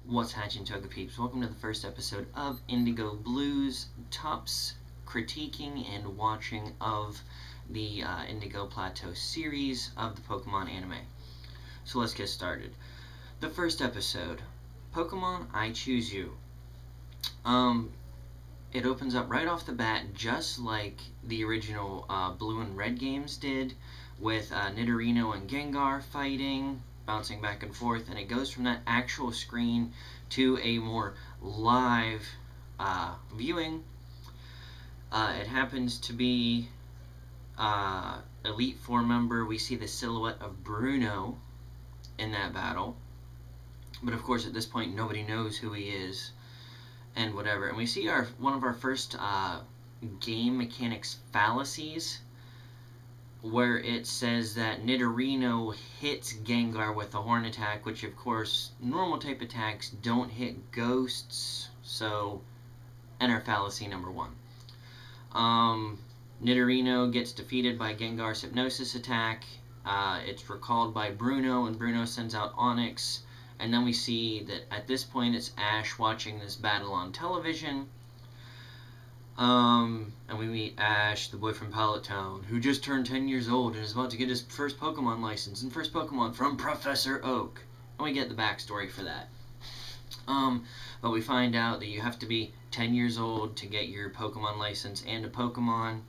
What's hatching, Toga Peeps? Welcome to the first episode of Indigo Blues, Tups critiquing and watching of the Indigo Plateau series of the Pokemon anime. So let's get started. The first episode, Pokemon I Choose You. It opens up right off the bat just like the original Blue and Red games did, with Nidorino and Gengar fighting, bouncing back and forth, and it goes from that actual screen to a more live viewing. It happens to be Elite Four member. We see the silhouette of Bruno in that battle, but of course at this point nobody knows who he is and whatever. And we see one of our first game mechanics fallacies, where it says that Nidorino hits Gengar with a horn attack, which of course normal type attacks don't hit ghosts, so enter fallacy number one. Nidorino gets defeated by Gengar's hypnosis attack. It's recalled by Bruno, and Bruno sends out Onix, and then we see that at this point it's Ash watching this battle on television. And we meet Ash, the boy from Tuppleton, who just turned 10 years old and is about to get his first Pokemon license and first Pokemon from Professor Oak. And we get the backstory for that. But we find out that you have to be 10 years old to get your Pokemon license and a Pokemon.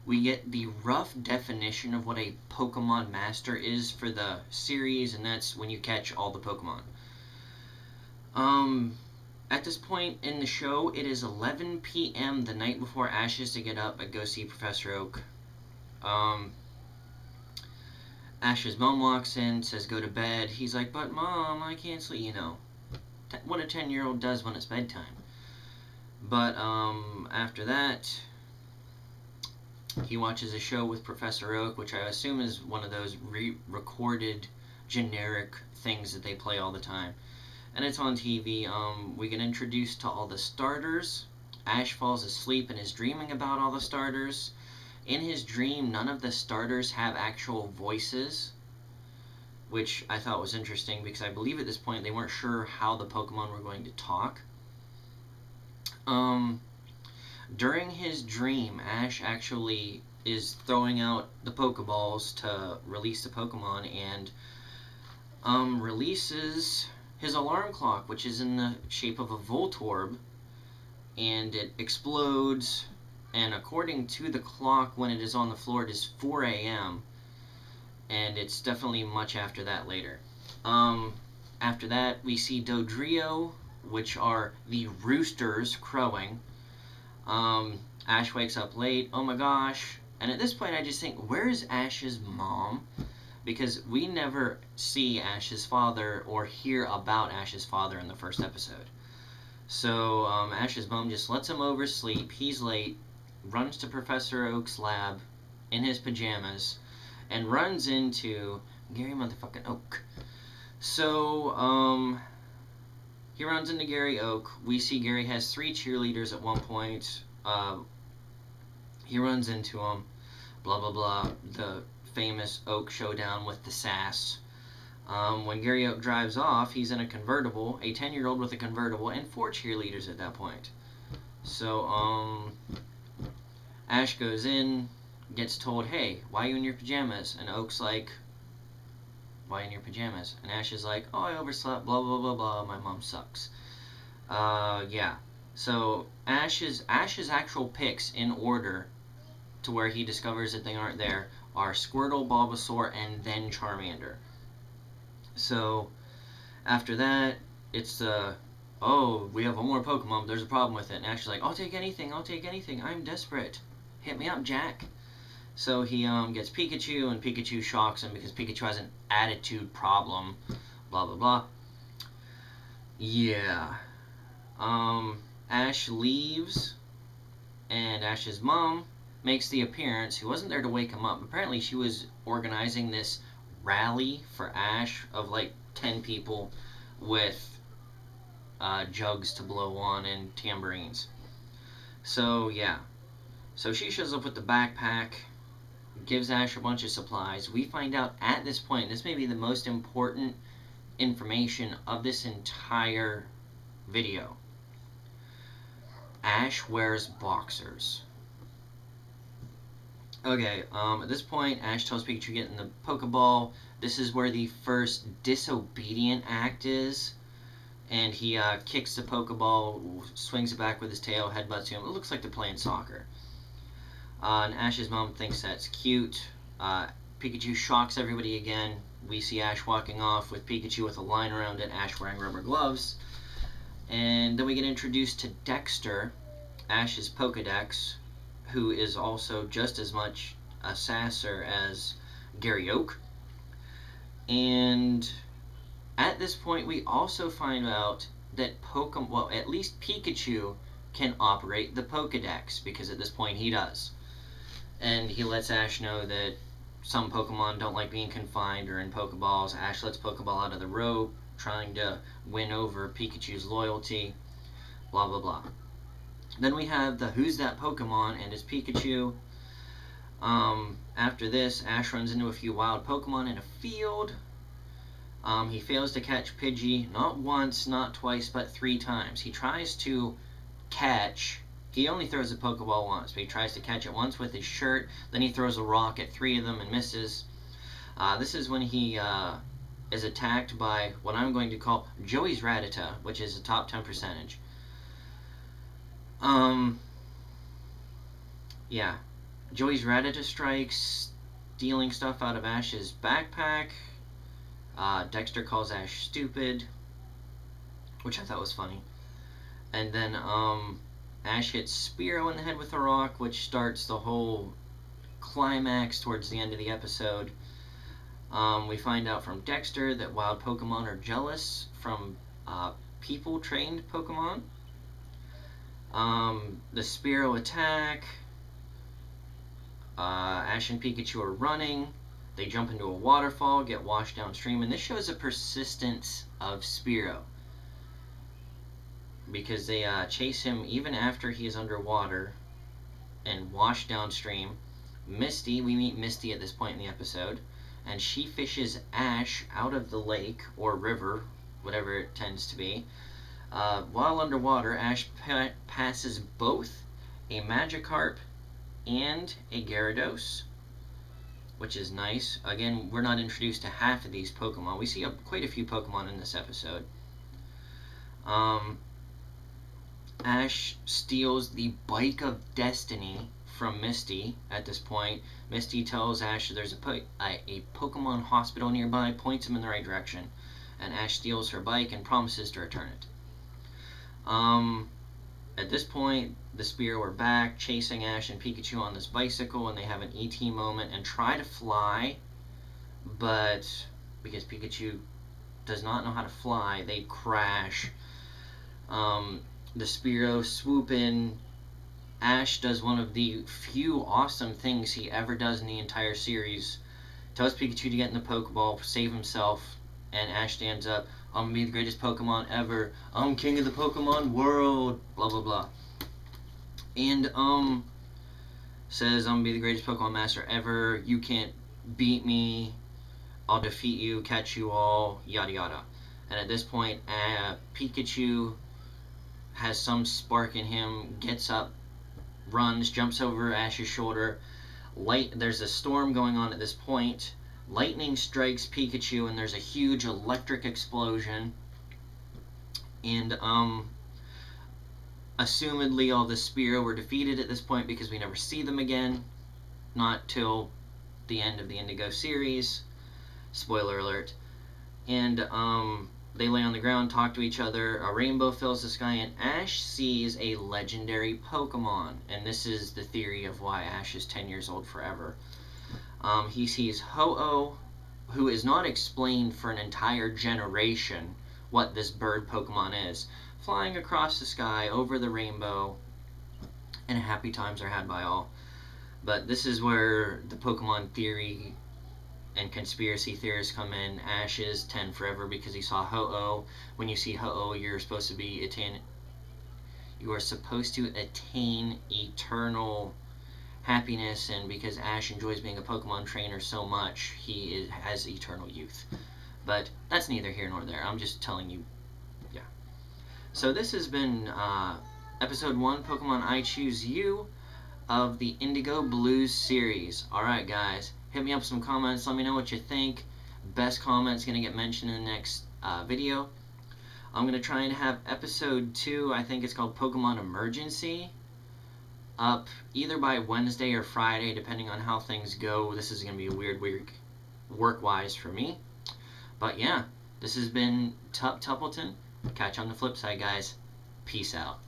We get the rough definition of what a Pokemon Master is for the series, and that's when you catch all the Pokemon. At this point in the show, it is 11 p.m. the night before Ash is to get up and go see Professor Oak. Ash's mom walks in, says go to bed. He's like, but Mom, I can't sleep, you know. What a 10-year-old does when it's bedtime. But after that, he watches a show with Professor Oak, which I assume is one of those re-recorded generic things that they play all the time. And it's on TV. We get introduced to all the starters. Ash falls asleep and is dreaming about all the starters. In his dream, none of the starters have actual voices, which I thought was interesting because I believe at this point they weren't sure how the Pokemon were going to talk. During his dream, Ash actually is throwing out the Pokeballs to release the Pokemon, and releases his alarm clock, which is in the shape of a Voltorb, and it explodes, and according to the clock, when it is on the floor, it is 4 a.m., and it's definitely much after that later. After that, we see Dodrio, which are the roosters crowing. Ash wakes up late, oh my gosh, and at this point I just think, where is Ash's mom? Because we never see Ash's father or hear about Ash's father in the first episode. So Ash's mom just lets him oversleep. He's late, runs to Professor Oak's lab in his pajamas, and runs into Gary motherfucking Oak. So he runs into Gary Oak. We see Gary has 3 cheerleaders at one point. He runs into them. Blah, blah, blah. The famous Oak showdown with the sass. When Gary Oak drives off, he's in a convertible, a 10-year-old with a convertible, and 4 cheerleaders at that point. So, Ash goes in, gets told, hey, why are you in your pajamas? And Oak's like, why in your pajamas? And Ash is like, oh, I overslept, blah, blah, blah, blah, my mom sucks. Yeah. So, Ash's actual picks in order to where he discovers that they aren't there are Squirtle, Bulbasaur, and then Charmander. So, after that, it's oh, we have one more Pokemon, but there's a problem with it. And Ash is like, I'll take anything, I'm desperate. Hit me up, Jack. So he gets Pikachu, and Pikachu shocks him because Pikachu has an attitude problem. Blah, blah, blah. Yeah. Ash leaves, and Ash's mom makes the appearance, who wasn't there to wake him up. Apparently she was organizing this rally for Ash of like 10 people with jugs to blow on and tambourines. So yeah, so she shows up with the backpack, gives Ash a bunch of supplies. We find out at this point, this may be the most important information of this entire video. Ash wears boxers. Okay, at this point, Ash tells Pikachu to get in the Pokeball. This is where the first disobedient act is. And he kicks the Pokeball, swings it back with his tail, headbutts him. It looks like they're playing soccer. And Ash's mom thinks that's cute. Pikachu shocks everybody again. We see Ash walking off with Pikachu with a line around it, Ash wearing rubber gloves. And then we get introduced to Dexter, Ash's Pokedex, who is also just as much a sasser as Gary Oak. And at this point, we also find out that at least Pikachu can operate the Pokedex, because at this point he does. And he lets Ash know that some Pokemon don't like being confined or in Pokeballs. Ash lets Pokeball out of the rope, trying to win over Pikachu's loyalty, blah blah blah. Then we have the Who's That Pokemon, and it's Pikachu. After this, Ash runs into a few wild Pokemon in a field. He fails to catch Pidgey, not once, not twice, but 3 times. He tries to catch, he only throws a Pokeball once, but he tries to catch it once with his shirt, then he throws a rock at 3 of them and misses. This is when he is attacked by what I'm going to call Joey's Rattata, which is a top 10 percentage. Yeah. Joey's Rattata strikes, stealing stuff out of Ash's backpack. Dexter calls Ash stupid, which I thought was funny. And then Ash hits Spearow in the head with a rock, which starts the whole climax towards the end of the episode. We find out from Dexter that wild Pokemon are jealous from people-trained Pokemon. The Spearow attack. Ash and Pikachu are running. They jump into a waterfall, get washed downstream, and this shows a persistence of Spearow, because they chase him even after he is underwater and washed downstream. Misty, we meet Misty at this point in the episode, and she fishes Ash out of the lake or river, whatever it tends to be. While underwater, Ash passes both a Magikarp and a Gyarados, which is nice. Again, we're not introduced to half of these Pokemon. We see quite a few Pokemon in this episode. Ash steals the Bike of Destiny from Misty at this point. Misty tells Ash there's a Pokemon hospital nearby, points him in the right direction, and Ash steals her bike and promises to return it. At this point, the Spearow are back, chasing Ash and Pikachu on this bicycle, and they have an ET moment and try to fly, but because Pikachu does not know how to fly, they crash. The Spearow swoop in. Ash does one of the few awesome things he ever does in the entire series. Tells Pikachu to get in the Pokeball, save himself, and Ash stands up. I'm gonna be the greatest Pokemon ever. I'm king of the Pokemon world. Blah blah blah. And says I'm gonna be the greatest Pokemon master ever. You can't beat me. I'll defeat you, catch you all, yada yada. And at this point, Pikachu has some spark in him, gets up, runs, jumps over Ash's shoulder. There's a storm going on at this point. Lightning strikes Pikachu, and there's a huge electric explosion. And assumedly all the Spearow were defeated at this point, because we never see them again, not till the end of the Indigo series. Spoiler alert. And they lay on the ground, talk to each other. A rainbow fills the sky, and Ash sees a legendary Pokemon. And this is the theory of why Ash is 10 years old forever. He sees Ho-Oh, who is not explained for an entire generation what this bird Pokemon is, flying across the sky over the rainbow, and happy times are had by all. But this is where the Pokemon theory and conspiracy theorists come in. Ash is 10 forever because he saw Ho-Oh. When you see Ho-Oh, you're supposed to attain eternal happiness, and because Ash enjoys being a Pokemon trainer so much, he has eternal youth. But that's neither here nor there. I'm just telling you, yeah. So this has been episode 1, Pokemon I Choose You, of the Indigo Blues series. Alright guys, hit me up some comments, let me know what you think. Best comment's gonna get mentioned in the next video. I'm gonna try and have episode 2, I think it's called Pokemon Emergency, up either by Wednesday or Friday, depending on how things go. This is gonna be a weird week work-wise for me. But yeah, this has been Tuppleton. Catch you on the flip side, guys. Peace out.